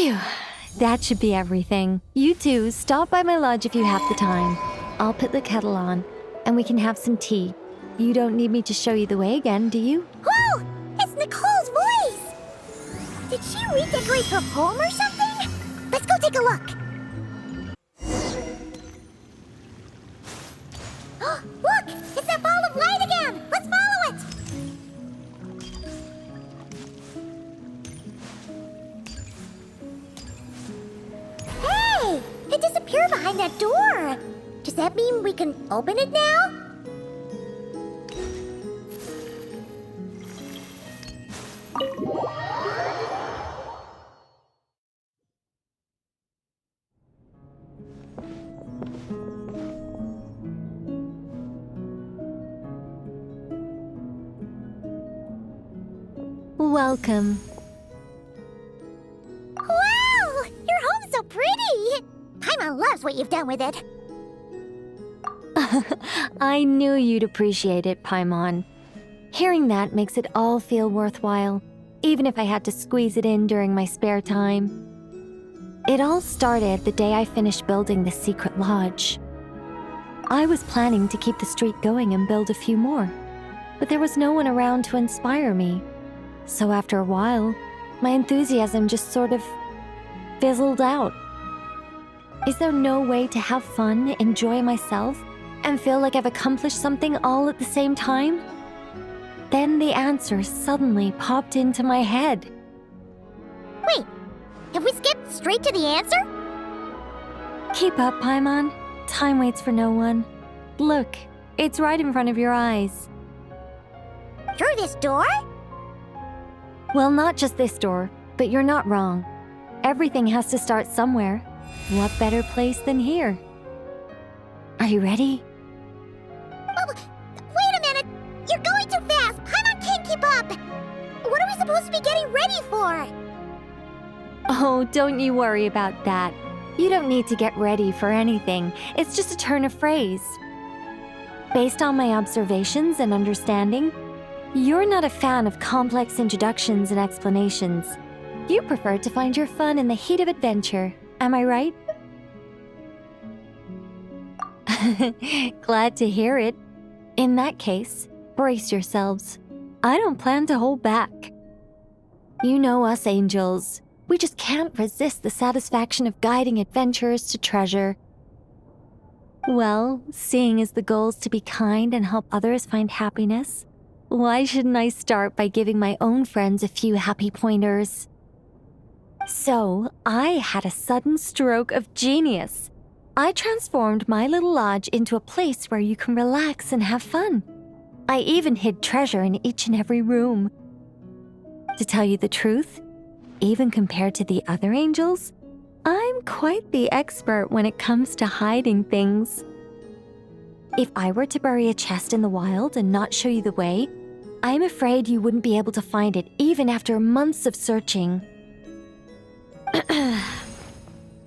Phew, that should be everything. You two, stop by my lodge if you have the time. I'll put the kettle on, and we can have some tea. You don't need me to show you the way again, do you? Whoa! It's Nicole's voice! Did she redecorate her home or something? Let's go take a look. Look! It's that ball of light again! Let's follow it! Hey! It disappeared behind that door! Does that mean we can open it now? Welcome. Wow! Your home's so pretty! Paimon loves what you've done with it. I knew you'd appreciate it, Paimon. Hearing that makes it all feel worthwhile, even if I had to squeeze it in during my spare time. It all started the day I finished building the secret lodge. I was planning to keep the streak going and build a few more, but there was no one around to inspire me. So after a while, my enthusiasm just sort of fizzled out. Is there no way to have fun, enjoy myself, and feel like I've accomplished something all at the same time? Then the answer suddenly popped into my head. Wait, have we skipped straight to the answer? Keep up, Paimon. Time waits for no one. Look, it's right in front of your eyes. Through this door? Well, not just this door, but you're not wrong. Everything has to start somewhere. What better place than here? Are you ready? Oh, wait a minute! You're going too fast! Paimon can't keep up! What are we supposed to be getting ready for? Oh, don't you worry about that. You don't need to get ready for anything. It's just a turn of phrase. Based on my observations and understanding, you're not a fan of complex introductions and explanations. You prefer to find your fun in the heat of adventure. Am I right? Glad to hear it. In that case, brace yourselves. I don't plan to hold back. You know us angels. We just can't resist the satisfaction of guiding adventurers to treasure. Well, seeing as the goal is to be kind and help others find happiness, why shouldn't I start by giving my own friends a few happy pointers? So, I had a sudden stroke of genius. I transformed my little lodge into a place where you can relax and have fun. I even hid treasure in each and every room. To tell you the truth, even compared to the other angels, I'm quite the expert when it comes to hiding things. If I were to bury a chest in the wild and not show you the way, I'm afraid you wouldn't be able to find it even after months of searching.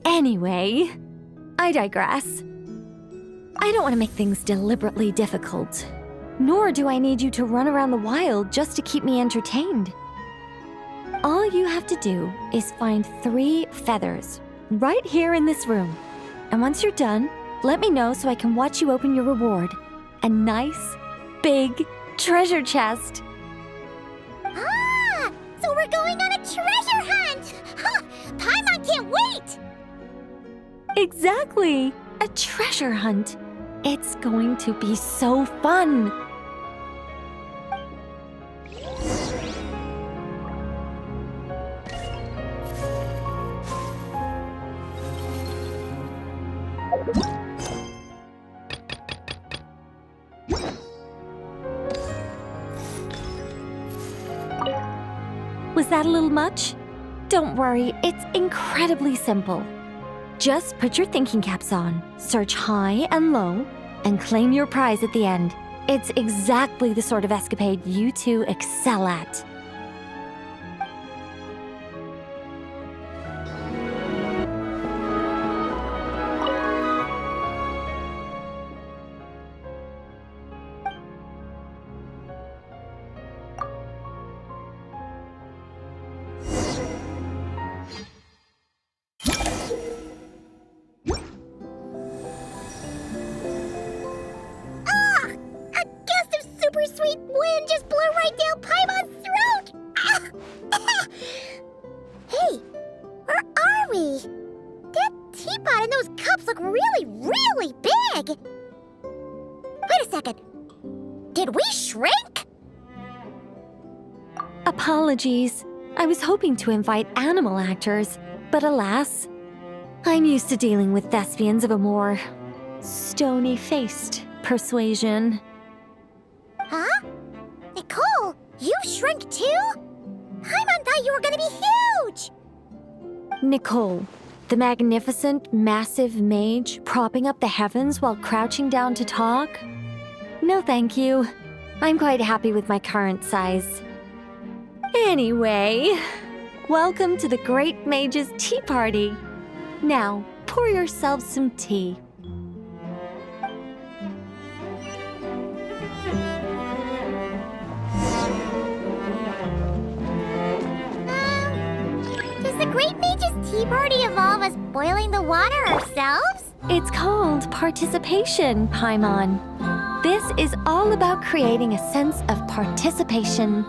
Anyway, I digress. I don't want to make things deliberately difficult, nor do I need you to run around the wild just to keep me entertained. All you have to do is find 3 feathers right here in this room. And once you're done, let me know so I can watch you open your reward. A nice, big treasure chest. Ah! So we're going on a treasure hunt! Ha! Paimon can't wait! Exactly! A treasure hunt. It's going to be so fun! Was that a little much? Don't worry, it's incredibly simple. Just put your thinking caps on, search high and low, and claim your prize at the end. It's exactly the sort of escapade you two excel at. That teapot and those cups look really, really big! Wait a second. Did we shrink? Apologies. I was hoping to invite animal actors, but alas, I'm used to dealing with thespians of a more stony-faced persuasion. Huh? Nicole, you shrink too? Paimon thought you were gonna be huge! Nicole, the magnificent, massive mage propping up the heavens while crouching down to talk? No thank you. I'm quite happy with my current size. Anyway, welcome to the Great Mage's Tea Party. Now, pour yourselves some tea. Does the Great Mage's Tea Party evolve us boiling the water ourselves? It's called participation, Paimon. This is all about creating a sense of participation.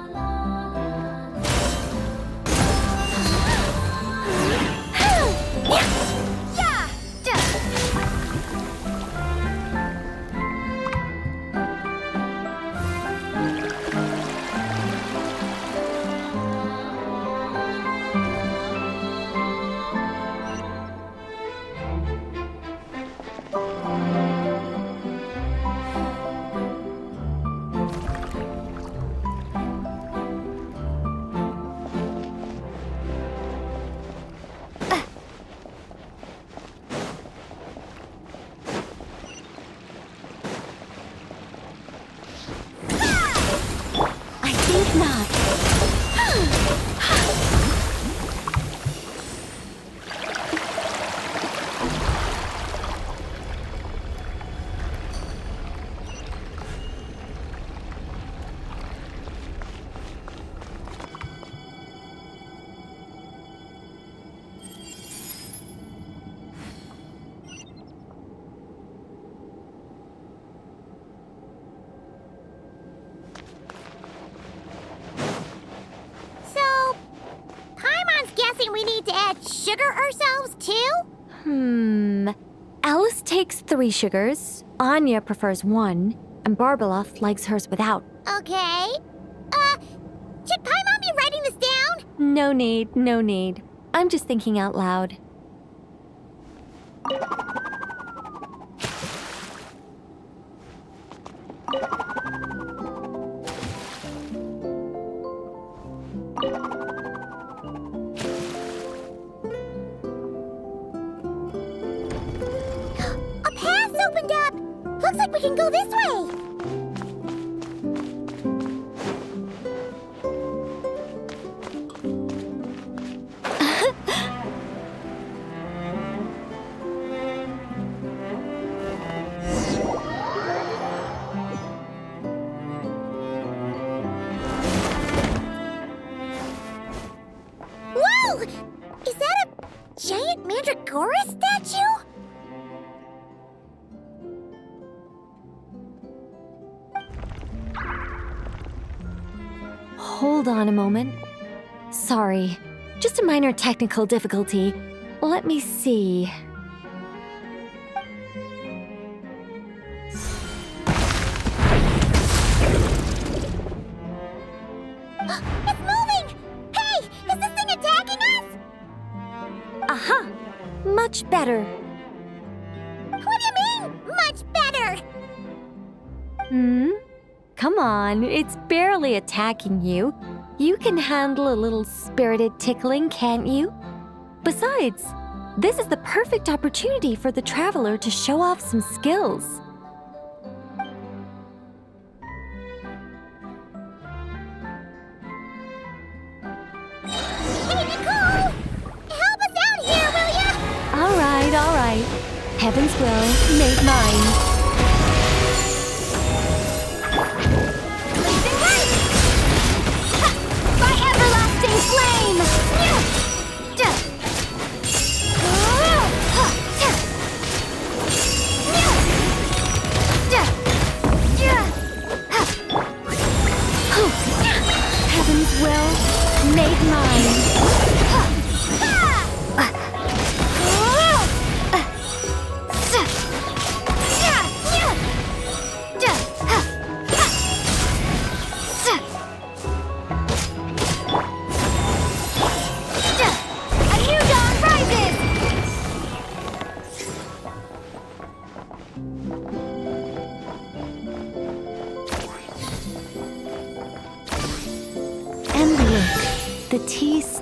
We need to add sugar ourselves too? Alice takes 3 sugars, Anya prefers 1, and Barbeloth likes hers without. Okay. Should Paimon be writing this down? No need, no need. I'm just thinking out loud. Opened up! Looks like we can go this way! Whoa! Is that a giant mandragora statue? Hold on a moment. Sorry, just a minor technical difficulty. Let me see. It's moving! Hey, is this thing attacking us? Aha! Much better. What do you mean, much better? Come on, it's barely attacking you. You can handle a little spirited tickling, can't you? Besides, this is the perfect opportunity for the traveler to show off some skills. Hey, Nicole! Help us out here, will ya? All right. Heaven's will, made mine. Flame! Heaven's will, made mine.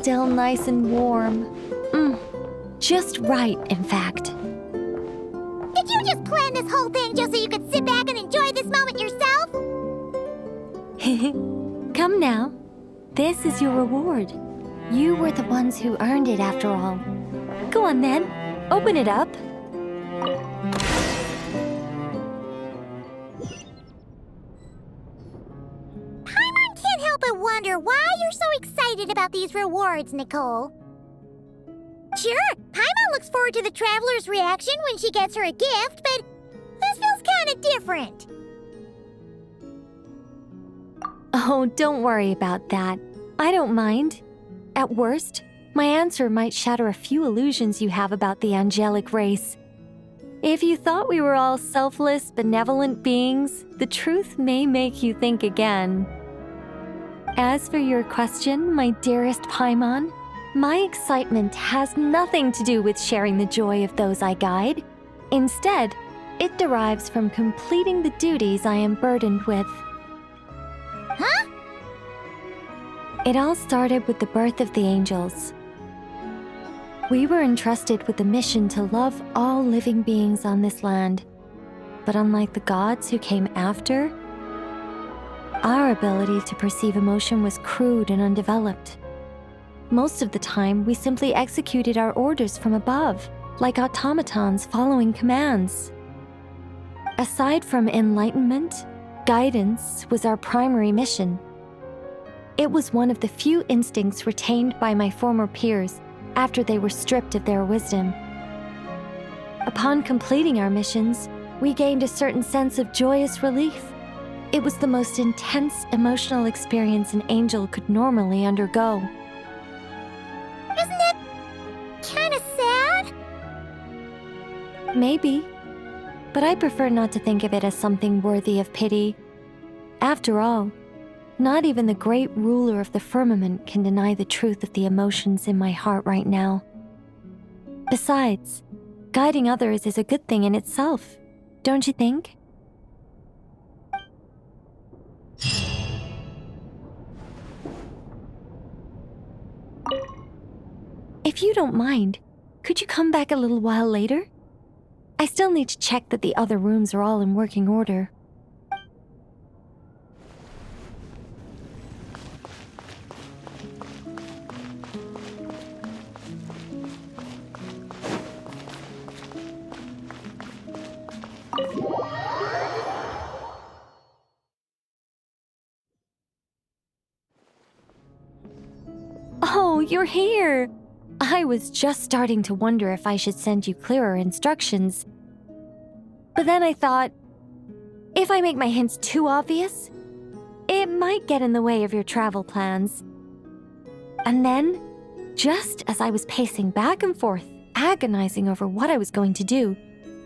still nice and warm. Just right, in fact. Did you just plan this whole thing just so you could sit back and enjoy this moment yourself? Come now. This is your reward. You were the ones who earned it after all. Go on then. Open it up. Paimon can't help but wonder why you're so excited about these rewards, Nicole. Sure, Paimon looks forward to the traveler's reaction when she gets her a gift, but this feels kind of different. Oh, don't worry about that. I don't mind. At worst, my answer might shatter a few illusions you have about the angelic race. If you thought we were all selfless, benevolent beings, the truth may make you think again. As for your question, my dearest Paimon, my excitement has nothing to do with sharing the joy of those I guide. Instead, it derives from completing the duties I am burdened with. Huh? It all started with the birth of the angels. We were entrusted with the mission to love all living beings on this land. But unlike the gods who came after, our ability to perceive emotion was crude and undeveloped. Most of the time, we simply executed our orders from above, like automatons following commands. Aside from enlightenment, guidance was our primary mission. It was one of the few instincts retained by my former peers after they were stripped of their wisdom. Upon completing our missions, we gained a certain sense of joyous relief. It was the most intense emotional experience an angel could normally undergo. Isn't it kind of sad? Maybe, but I prefer not to think of it as something worthy of pity. After all, not even the great ruler of the firmament can deny the truth of the emotions in my heart right now. Besides, guiding others is a good thing in itself, don't you think? If you don't mind, could you come back a little while later? I still need to check that the other rooms are all in working order. Oh, you're here! I was just starting to wonder if I should send you clearer instructions. But then I thought, if I make my hints too obvious, it might get in the way of your travel plans. And then, just as I was pacing back and forth, agonizing over what I was going to do,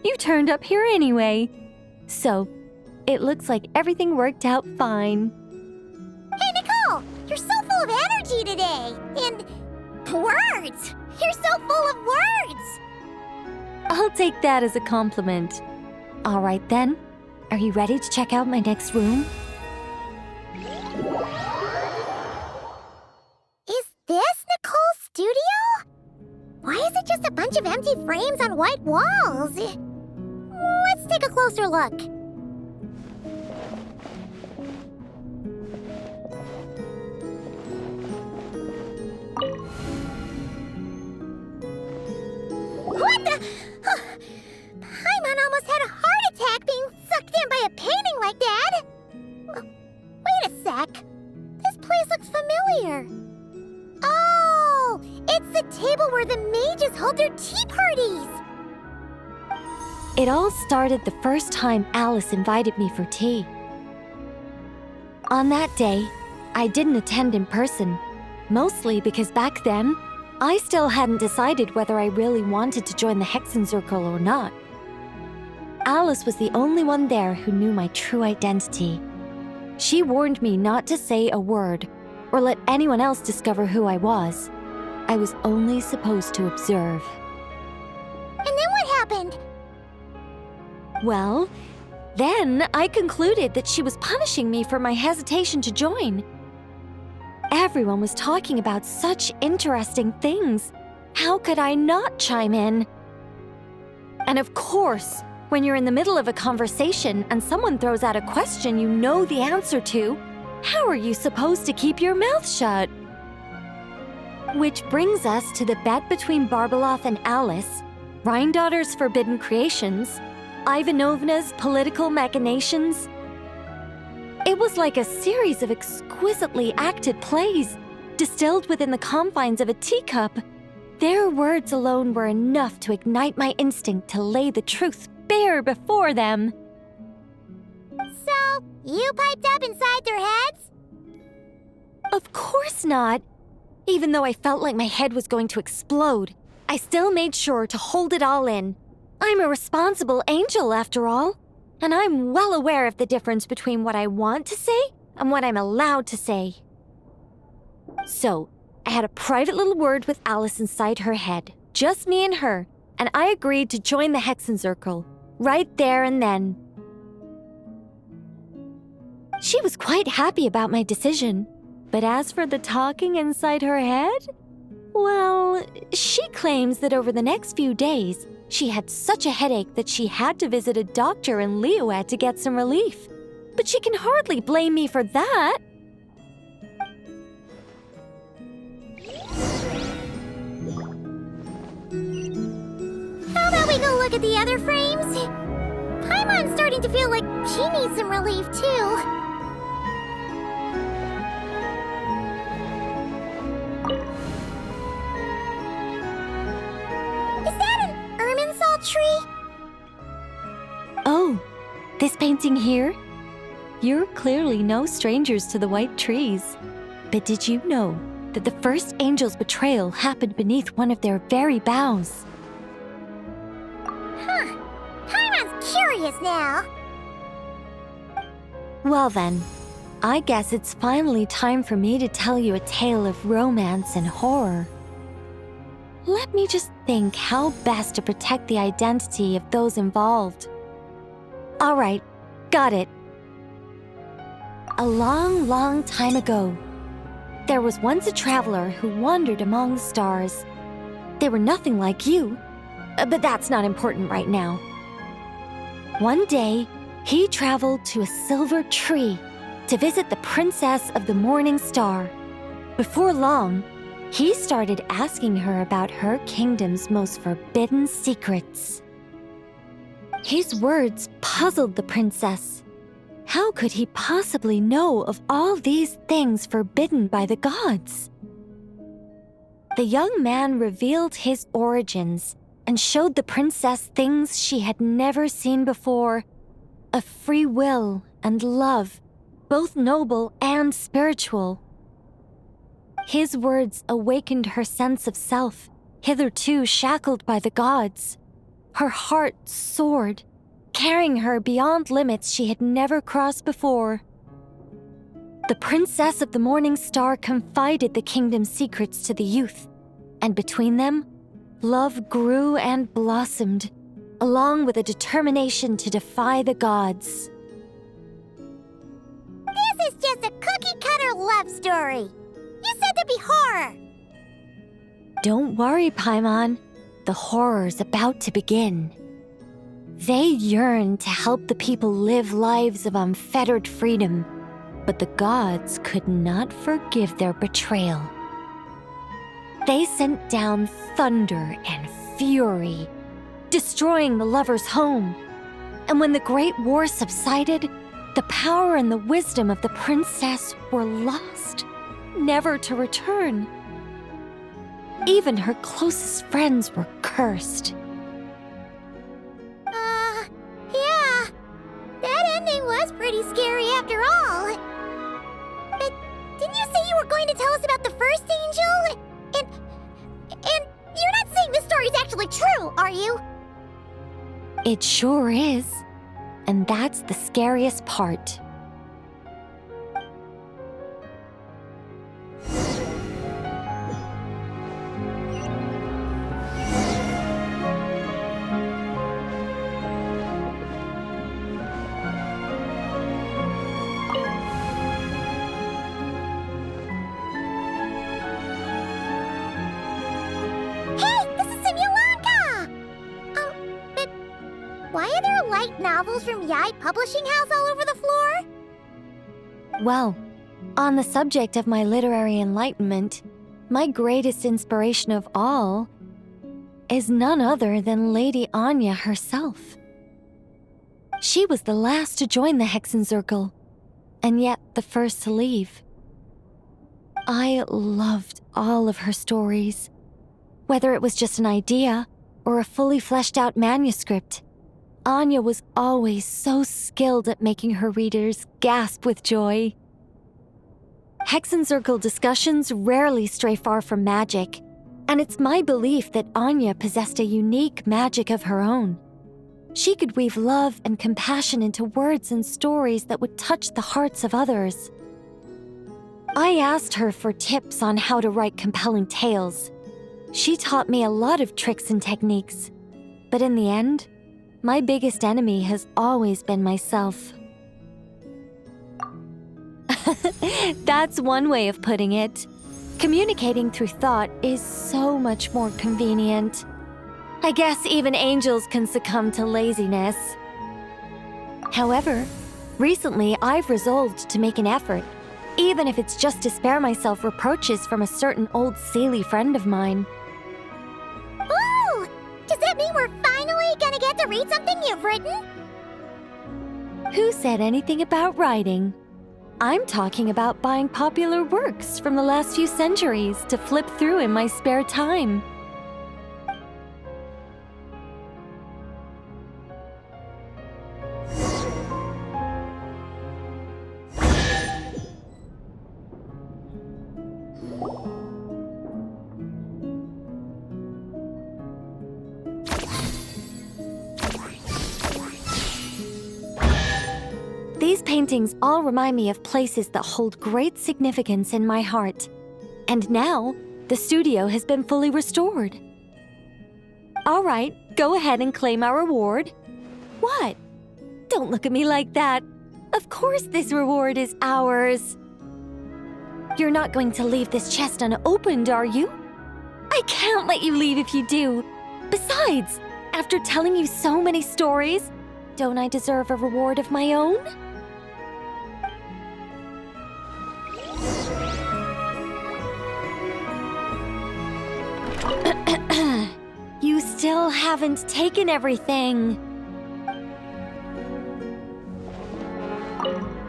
you turned up here anyway. So, it looks like everything worked out fine. Hey, Nicole! You're so full of energy today! And words! You're so full of words! I'll take that as a compliment. All right then, are you ready to check out my next room? Is this Nicole's studio? Why is it just a bunch of empty frames on white walls? Let's take a closer look. What the? Paimon almost had a heart attack being sucked in by a painting like that. Wait a sec. This place looks familiar. Oh, it's the table where the mages hold their tea parties. It all started the first time Alice invited me for tea. On that day, I didn't attend in person, mostly because back then, I still hadn't decided whether I really wanted to join the Hexencircle or not. Alice was the only one there who knew my true identity. She warned me not to say a word or let anyone else discover who I was. I was only supposed to observe. And then what happened? Well, then I concluded that she was punishing me for my hesitation to join. Everyone was talking about such interesting things. How could I not chime in? And of course, when you're in the middle of a conversation and someone throws out a question you know the answer to, how are you supposed to keep your mouth shut? Which brings us to the bet between Barbeloth and Alice, Rhindaughter's forbidden creations, Ivanovna's political machinations. It was like a series of exquisitely acted plays, distilled within the confines of a teacup. Their words alone were enough to ignite my instinct to lay the truth bare before them. So, you piped up inside their heads? Of course not. Even though I felt like my head was going to explode, I still made sure to hold it all in. I'm a responsible angel, after all, and I'm well aware of the difference between what I want to say and what I'm allowed to say. So, I had a private little word with Alice inside her head, just me and her, and I agreed to join the Hexenzirkel, right there and then. She was quite happy about my decision, but as for the talking inside her head, well, she claims that over the next few days, she had such a headache that she had to visit a doctor in Liyue to get some relief. But she can hardly blame me for that. How about we go look at the other frames? Paimon's starting to feel like she needs some relief, too. Is that an Irminsul tree? Oh, this painting here? You're clearly no strangers to the white trees. But did you know that the first angel's betrayal happened beneath one of their very boughs? Huh. Paimon's curious now. Well then, I guess it's finally time for me to tell you a tale of romance and horror. Let me just think how best to protect the identity of those involved. All right, got it. A long, long time ago, there was once a traveler who wandered among the stars. They were nothing like you, but that's not important right now. One day, he traveled to a silver tree to visit the princess of the morning star. Before long, he started asking her about her kingdom's most forbidden secrets. His words puzzled the princess. How could he possibly know of all these things forbidden by the gods? The young man revealed his origins and showed the princess things she had never seen before: a free will and love, both noble and spiritual. His words awakened her sense of self, hitherto shackled by the gods. Her heart soared, carrying her beyond limits she had never crossed before. The princess of the morning star confided the kingdom's secrets to the youth, and between them, love grew and blossomed, along with a determination to defy the gods. This is just a cookie-cutter love story. You said there'd be horror. Don't worry, Paimon. The horror's about to begin. They yearned to help the people live lives of unfettered freedom, but the gods could not forgive their betrayal. They sent down thunder and fury, destroying the lovers' home. And when the Great War subsided, the power and the wisdom of the princess were lost, never to return. Even her closest friends were cursed. Yeah. That ending was pretty scary after all. But didn't you say you were going to tell us about the first angel? And you're not saying this story's actually true, are you? It sure is. And that's the scariest part. are there light novels from Yai Publishing House all over the floor? Well, on the subject of my literary enlightenment, my greatest inspiration of all is none other than Lady Anya herself. She was the last to join the Hexenzirkel, and yet the first to leave. I loved all of her stories, whether it was just an idea or a fully fleshed out manuscript. Anya was always so skilled at making her readers gasp with joy. Hexenzirkel discussions rarely stray far from magic, and it's my belief that Anya possessed a unique magic of her own. She could weave love and compassion into words and stories that would touch the hearts of others. I asked her for tips on how to write compelling tales. She taught me a lot of tricks and techniques, but in the end, my biggest enemy has always been myself. That's one way of putting it. Communicating through thought is so much more convenient. I guess even angels can succumb to laziness. However, recently I've resolved to make an effort, even if it's just to spare myself reproaches from a certain old Seelie friend of mine. Oh! Does that mean we're finally gonna get to read something you've written? Who said anything about writing? I'm talking about buying popular works from the last few centuries to flip through in my spare time. These paintings all remind me of places that hold great significance in my heart. And now, the studio has been fully restored. All right, go ahead and claim our reward. What? Don't look at me like that. Of course this reward is ours. You're not going to leave this chest unopened, are you? I can't let you leave if you do. Besides, after telling you so many stories, don't I deserve a reward of my own? You still haven't taken everything.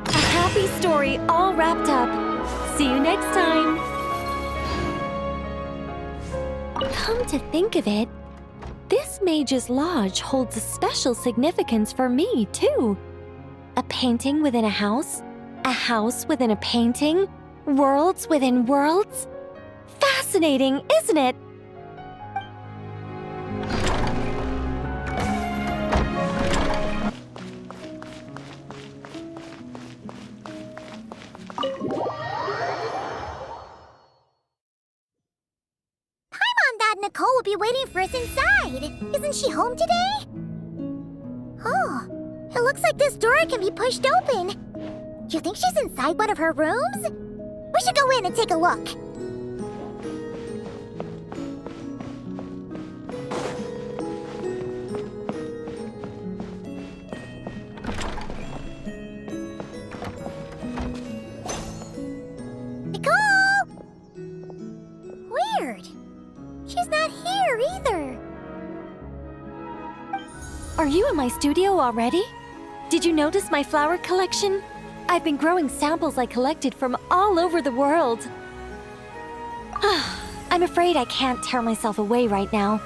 A happy story all wrapped up. See you next time. Come to think of it, this mage's lodge holds a special significance for me, too. A painting within a house within a painting, worlds within worlds. Fascinating, isn't it? Paimon thought Nicole would be waiting for us inside. Isn't she home today? Oh, it looks like this door can be pushed open. Do you think she's inside one of her rooms? We should go in and take a look. Nicole! Weird. She's not here either. Are you in my studio already? Did you notice my flower collection? I've been growing samples I collected from all over the world. I'm afraid I can't tear myself away right now.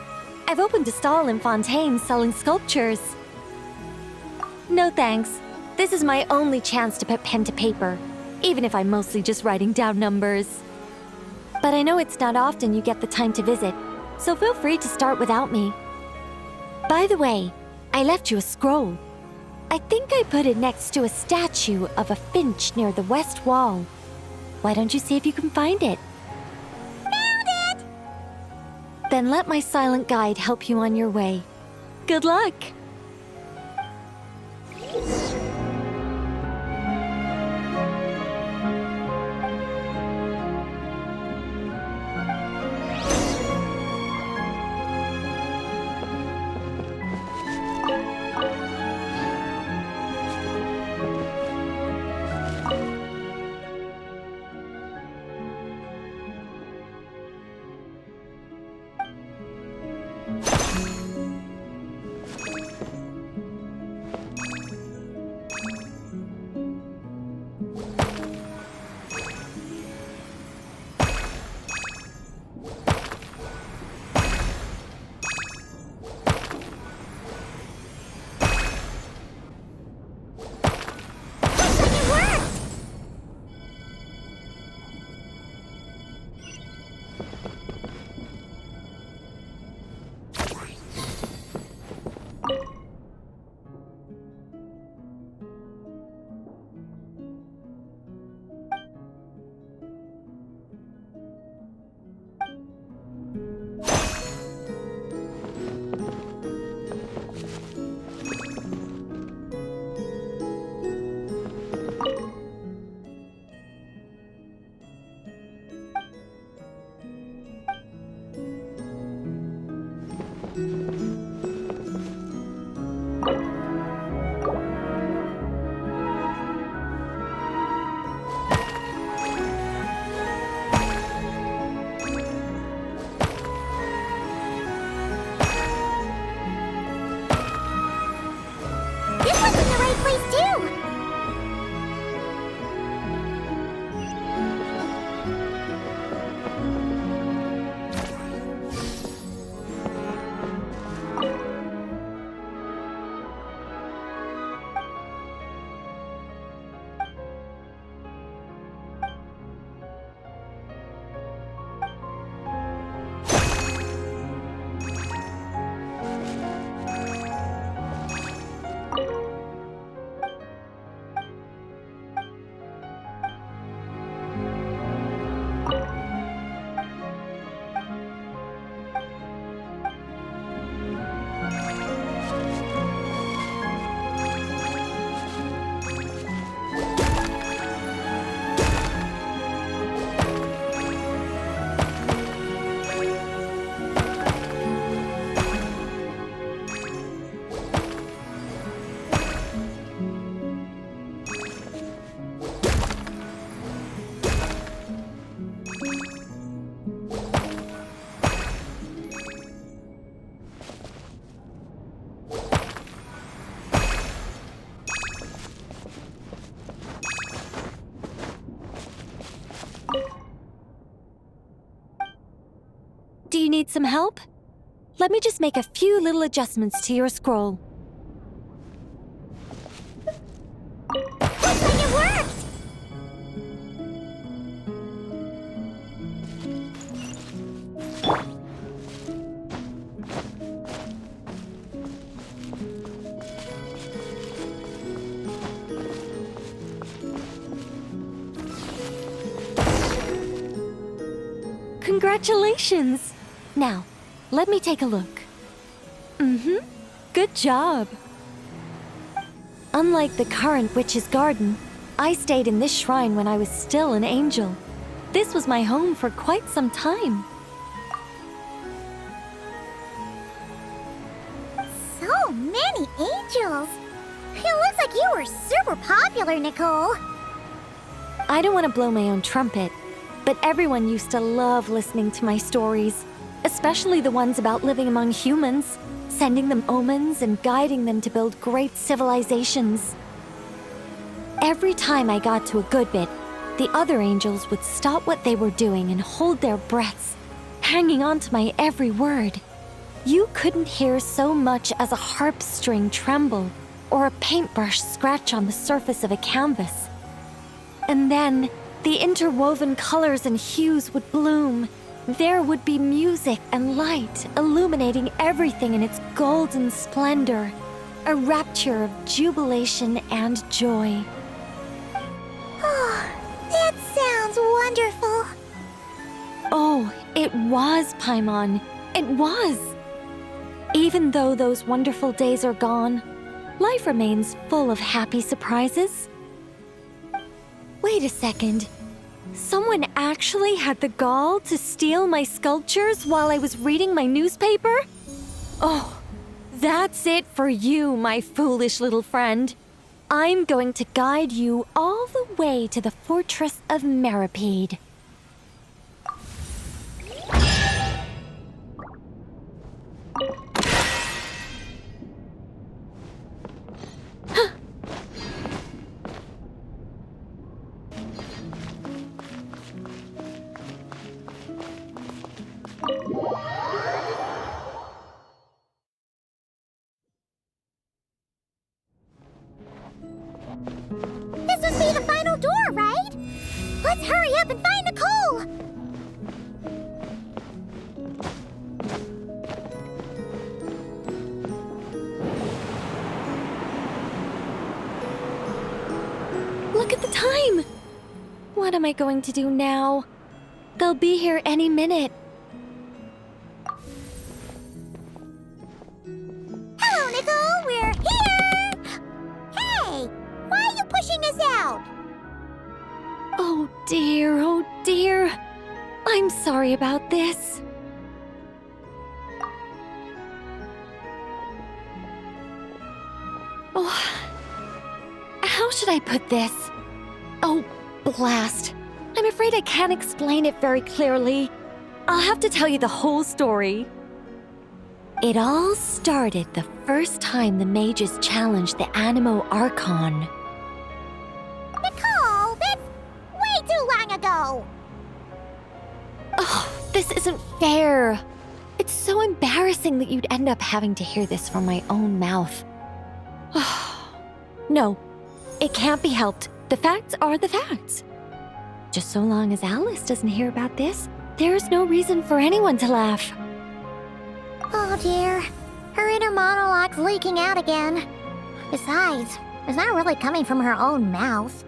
I've opened a stall in Fontaine selling sculptures. No thanks. This is my only chance to put pen to paper, even if I'm mostly just writing down numbers. But I know it's not often you get the time to visit, so feel free to start without me. By the way, I left you a scroll. I think I put it next to a statue of a finch near the west wall. Why don't you see if you can find it? Found it! Then let my silent guide help you on your way. Good luck! This one's in the right place, too! Do you need some help? Let me just make a few little adjustments to your scroll. Looks like it worked! Congratulations! Now, let me take a look. Good job. Unlike the current witch's garden, I stayed in this shrine when I was still an angel. This was my home for quite some time. So many angels! It looks like you were super popular, Nicole. I don't want to blow my own trumpet, but everyone used to love listening to my stories, especially the ones about living among humans, sending them omens and guiding them to build great civilizations. Every time I got to a good bit, the other angels would stop what they were doing and hold their breaths, hanging on to my every word. You couldn't hear so much as a harp string tremble or a paintbrush scratch on the surface of a canvas. And then, the interwoven colors and hues would bloom. There would be music and light illuminating everything in its golden splendor, a rapture of jubilation and joy. Oh, that sounds wonderful. Oh, it was, Paimon. It was. Even though those wonderful days are gone, life remains full of happy surprises. Wait a second. Someone actually had the gall to steal my sculptures while I was reading my newspaper? Oh, that's it for you, my foolish little friend. I'm going to guide you all the way to the fortress of Meripede. This must be the final door, right? Let's hurry up and find Nicole! Look at the time! What am I going to do now? They'll be here any minute. Hello, Nicole! We're here! Hey! Why are you pushing us out? Oh dear, oh dear. I'm sorry about this. Oh, how should I put this? Oh, blast. I'm afraid I can't explain it very clearly. I'll have to tell you the whole story. It all started the first time the mages challenged the Animo Archon. Nicole, that's way too long ago! Oh, this isn't fair. It's so embarrassing that you'd end up having to hear this from my own mouth. No, it can't be helped. The facts are the facts. Just so long as Alice doesn't hear about this, there's no reason for anyone to laugh. Oh dear, her inner monologue's leaking out again. Besides, it's not really coming from her own mouth.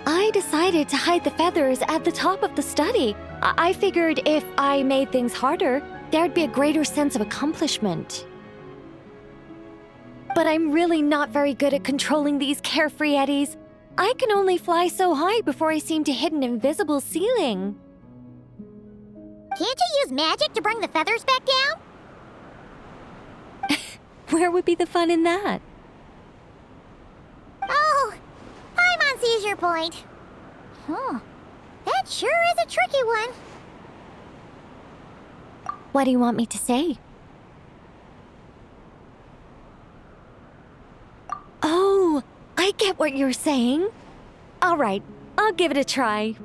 I decided to hide the feathers at the top of the study. I figured if I made things harder, there'd be a greater sense of accomplishment. But I'm really not very good at controlling these carefree eddies. I can only fly so high before I seem to hit an invisible ceiling. Can't you use magic to bring the feathers back down? Where would be the fun in that? Oh, Paimon sees your point. That sure is a tricky one. What do you want me to say? Oh, I get what you're saying. All right, I'll give it a try.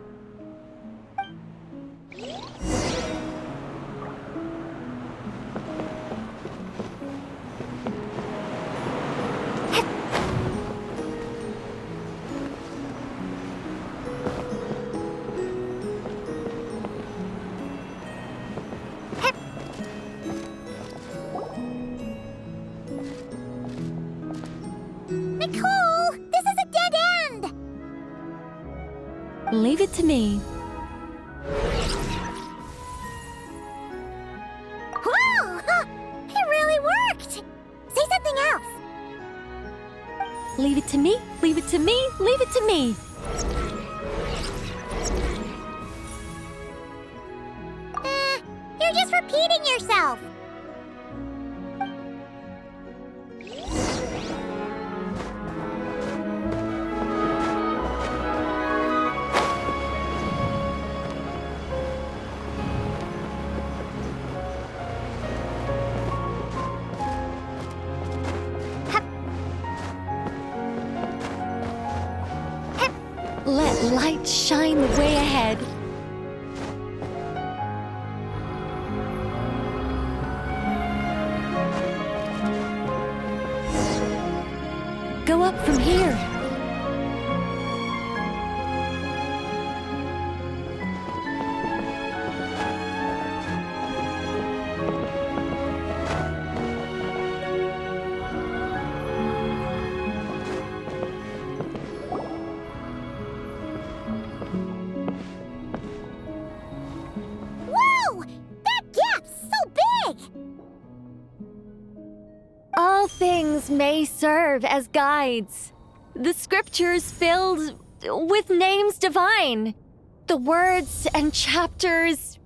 Nicole, this is a dead end! Leave it to me. Whoa! It really worked! Say something else. Leave it to me, leave it to me, leave it to me. You're just repeating yourself. Let light shine the way ahead. Go up from here. Whoa! That gap's so big! All things may serve as guides. The scriptures filled with names divine. The words and chapters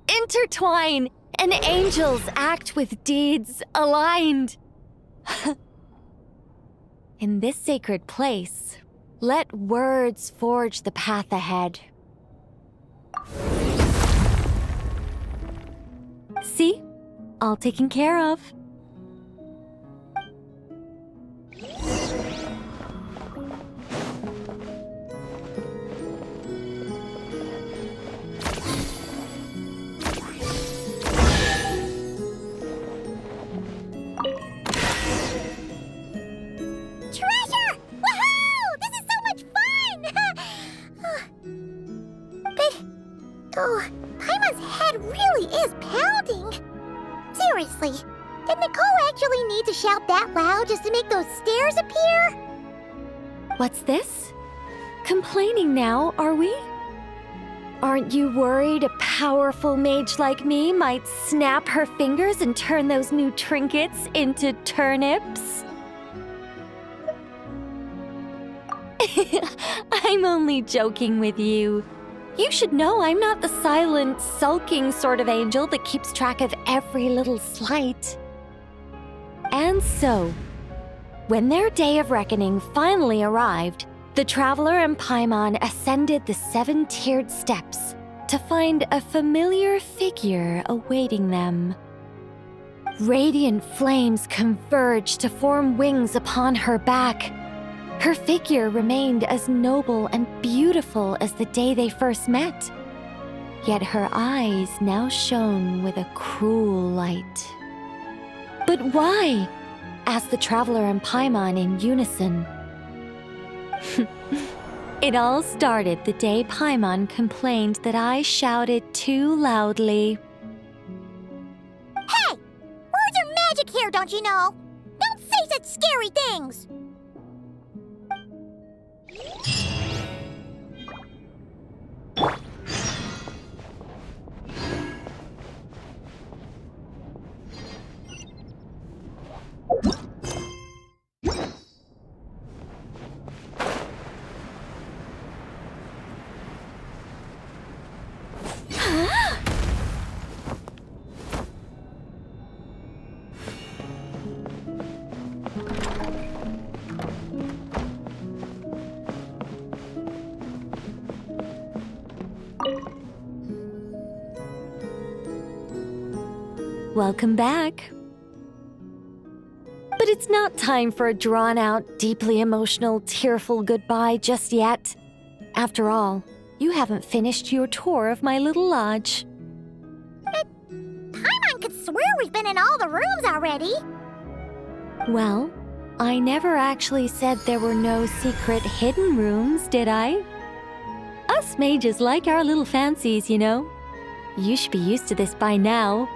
intertwine, and angels act with deeds aligned. In this sacred place, let words forge the path ahead. See? All taken care of. Treasure! Woohoo! This is so much fun! But, Paimon's head really is pounding. Seriously, did Nicole actually need to shout that loud just to make those stairs appear? What's this? Complaining now, are we? Aren't you worried a powerful mage like me might snap her fingers and turn those new trinkets into turnips? I'm only joking with you. You should know I'm not the silent, sulking sort of angel that keeps track of every little slight. And so, when their day of reckoning finally arrived, the Traveler and Paimon ascended the 7-tiered steps to find a familiar figure awaiting them. Radiant flames converged to form wings upon her back. Her figure remained as noble and beautiful as the day they first met. Yet her eyes now shone with a cruel light. "But why?" asked the Traveler and Paimon in unison. It all started the day Paimon complained that I shouted too loudly. Hey! Words are magic here, don't you know? Don't say such scary things! Welcome back. But it's not time for a drawn-out, deeply emotional, tearful goodbye just yet. After all, you haven't finished your tour of my little lodge. Paimon could swear we've been in all the rooms already. Well, I never actually said there were no secret hidden rooms, did I? Us mages like our little fancies, you know. You should be used to this by now.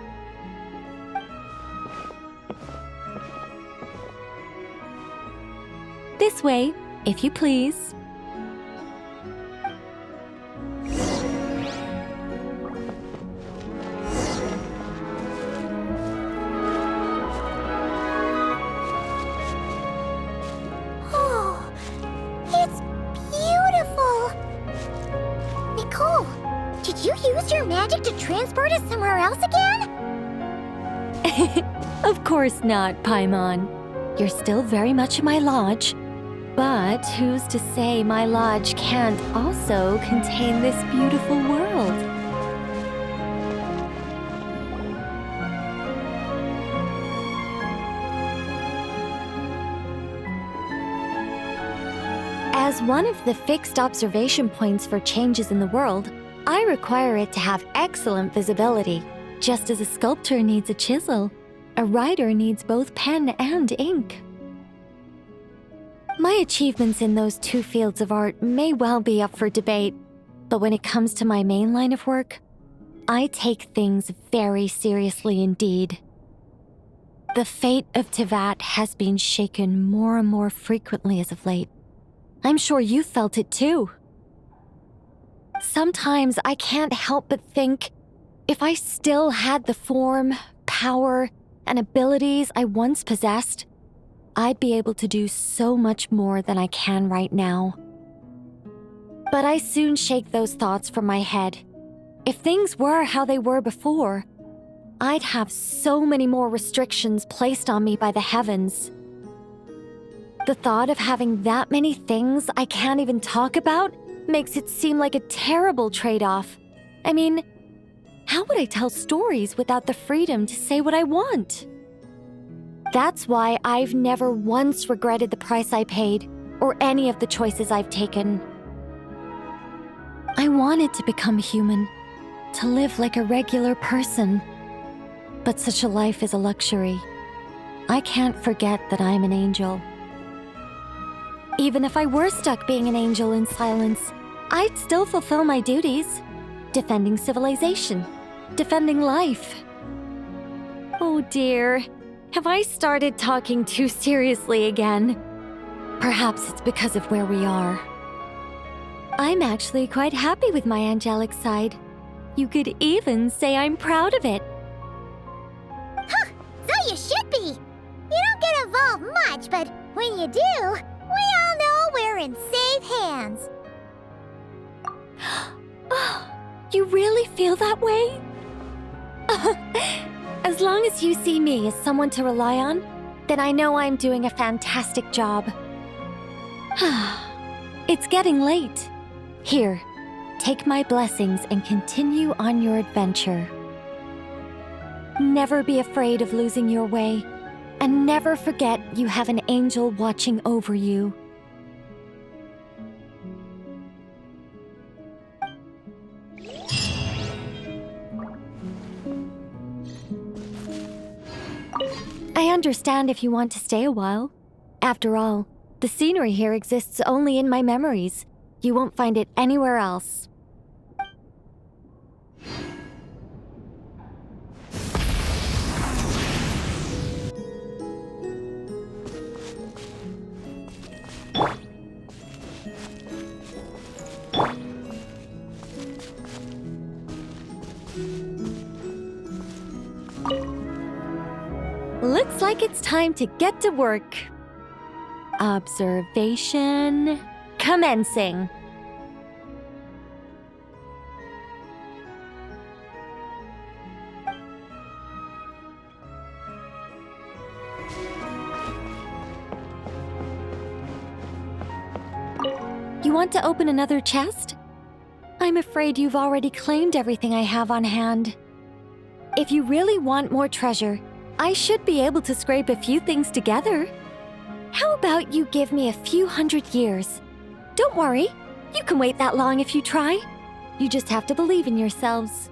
This way, if you please. Oh, it's beautiful! Nicole, did you use your magic to transport us somewhere else again? Of course not, Paimon. You're still very much in my lodge. But who's to say my lodge can't also contain this beautiful world? As one of the fixed observation points for changes in the world, I require it to have excellent visibility. Just as a sculptor needs a chisel, a writer needs both pen and ink. My achievements in those two fields of art may well be up for debate, but when it comes to my main line of work, I take things very seriously indeed. The fate of Tivat has been shaken more and more frequently as of late. I'm sure you felt it too. Sometimes I can't help but think, if I still had the form, power, and abilities I once possessed, I'd be able to do so much more than I can right now. But I soon shake those thoughts from my head. If things were how they were before, I'd have so many more restrictions placed on me by the heavens. The thought of having that many things I can't even talk about makes it seem like a terrible trade-off. I mean, how would I tell stories without the freedom to say what I want? That's why I've never once regretted the price I paid or any of the choices I've taken. I wanted to become human, to live like a regular person. But such a life is a luxury. I can't forget that I'm an angel. Even if I were stuck being an angel in silence, I'd still fulfill my duties. Defending civilization, defending life. Oh dear. Have I started talking too seriously again? Perhaps it's because of where we are. I'm actually quite happy with my angelic side. You could even say I'm proud of it. Huh, so you should be. You don't get involved much, but when you do, we all know we're in safe hands. You really feel that way? As long as you see me as someone to rely on, then I know I'm doing a fantastic job. It's getting late. Here, take my blessings and continue on your adventure. Never be afraid of losing your way, and never forget you have an angel watching over you. I understand if you want to stay a while. After all, the scenery here exists only in my memories. You won't find it anywhere else. Looks like it's time to get to work. Observation commencing. You want to open another chest? I'm afraid you've already claimed everything I have on hand. If you really want more treasure, I should be able to scrape a few things together. How about you give me a few 100 years? Don't worry, you can wait that long if you try. You just have to believe in yourselves.